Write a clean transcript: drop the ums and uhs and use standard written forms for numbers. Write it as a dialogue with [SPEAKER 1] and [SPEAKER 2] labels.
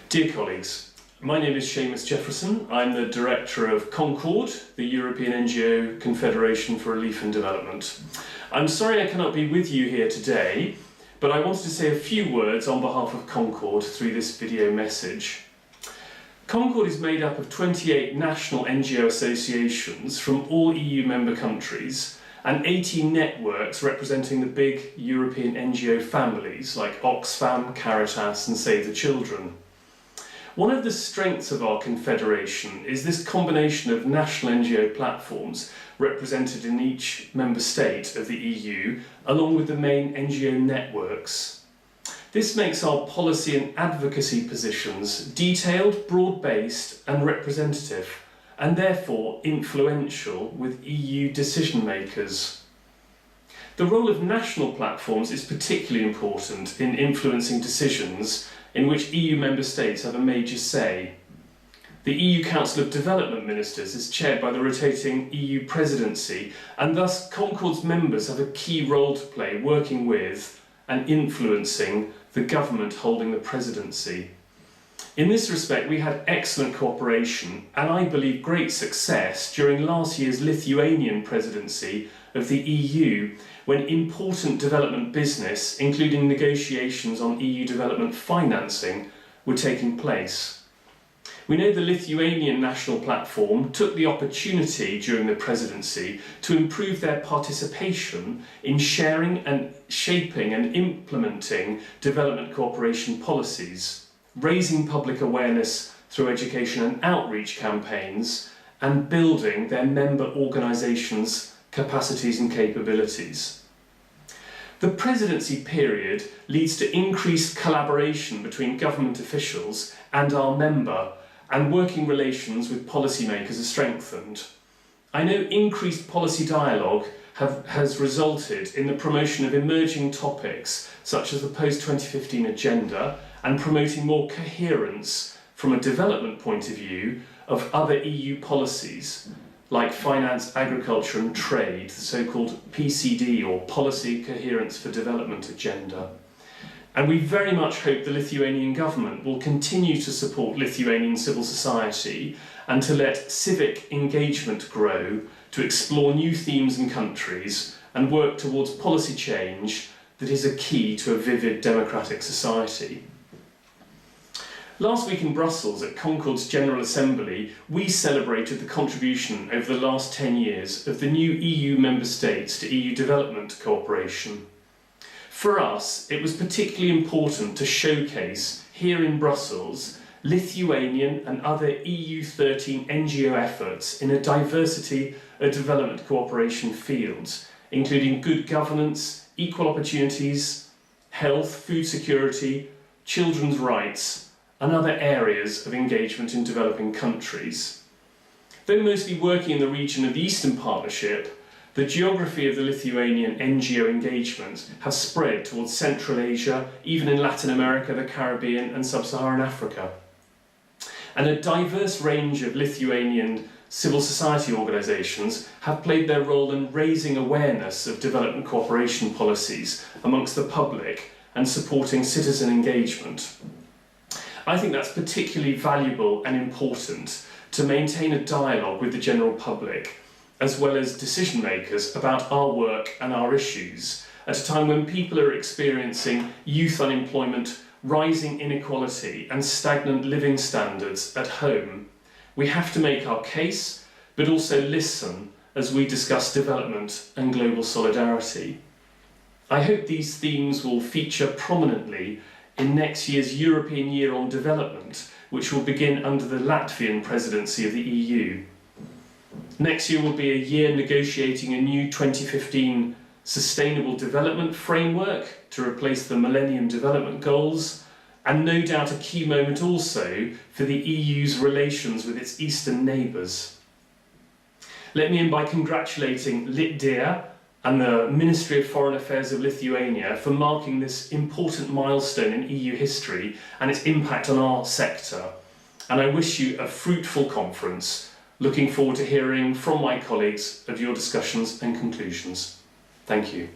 [SPEAKER 1] Dear colleagues, my name is Seamus Jeffreson. I'm the Director of CONCORD, the European NGO Confederation for Relief and Development. I'm sorry I cannot be with you here today, but I wanted to say a few words on behalf of CONCORD through this video message. CONCORD is made up of 28 national NGO associations from all EU member countries and 18 networks representing the big European NGO families like Oxfam, Caritas and Save the Children. One of the strengths of our confederation is this combination of national NGO platforms represented in each member state of the EU, along with the main NGO networks. This makes our policy and advocacy positions detailed, broad-based and representative, and therefore influential with EU decision makers. The role of national platforms is particularly important in influencing decisions in which EU member states have a major say. The EU Council of Development Ministers is chaired by the rotating EU Presidency, and thus CONCORD's members have a key role to play working with and influencing the government holding the presidency. In this respect, we had excellent cooperation and I believe great success during last year's Lithuanian Presidency of the EU, when important development business, including negotiations on EU development financing, were taking place. We know the Lithuanian National Platform took the opportunity during the presidency to improve their participation in sharing and shaping and implementing development cooperation policies, raising public awareness through education and outreach campaigns, and building their member organisations' capacities and capabilities. The presidency period leads to increased collaboration between government officials and our member, and working relations with policymakers are strengthened. I know increased policy dialogue has resulted in the promotion of emerging topics such as the post-2015 agenda and promoting more coherence from a development point of view of other EU policies like finance, agriculture and trade, the so-called PCD or Policy Coherence for Development agenda. And we very much hope the Lithuanian government will continue to support Lithuanian civil society and to let civic engagement grow, to explore new themes and countries and work towards policy change that is a key to a vivid democratic society. Last week in Brussels at CONCORD's General Assembly, we celebrated the contribution over the last 10 years of the new EU member states to EU development cooperation. For us, it was particularly important to showcase here in Brussels Lithuanian and other EU 13 NGO efforts in a diversity of development cooperation fields, including good governance, equal opportunities, health, food security, children's rights, and other areas of engagement in developing countries. Though mostly working in the region of the Eastern Partnership, the geography of the Lithuanian NGO engagement has spread towards Central Asia, even in Latin America, the Caribbean and Sub-Saharan Africa. And a diverse range of Lithuanian civil society organisations have played their role in raising awareness of development cooperation policies amongst the public and supporting citizen engagement. I think that's particularly valuable and important to maintain a dialogue with the general public, as well as decision makers, about our work and our issues, at a time when people are experiencing youth unemployment, rising inequality and stagnant living standards at home. We have to make our case, but also listen as we discuss development and global solidarity. I hope these themes will feature prominently in next year's European Year on Development, which will begin under the Latvian presidency of the EU. Next year will be a year negotiating a new 2015 Sustainable Development Framework to replace the Millennium Development Goals, and no doubt a key moment also for the EU's relations with its eastern neighbours. Let me end by congratulating Litdia and the Ministry of Foreign Affairs of Lithuania for marking this important milestone in EU history and its impact on our sector. And I wish you a fruitful conference. Looking forward to hearing from my colleagues of your discussions and conclusions. Thank you.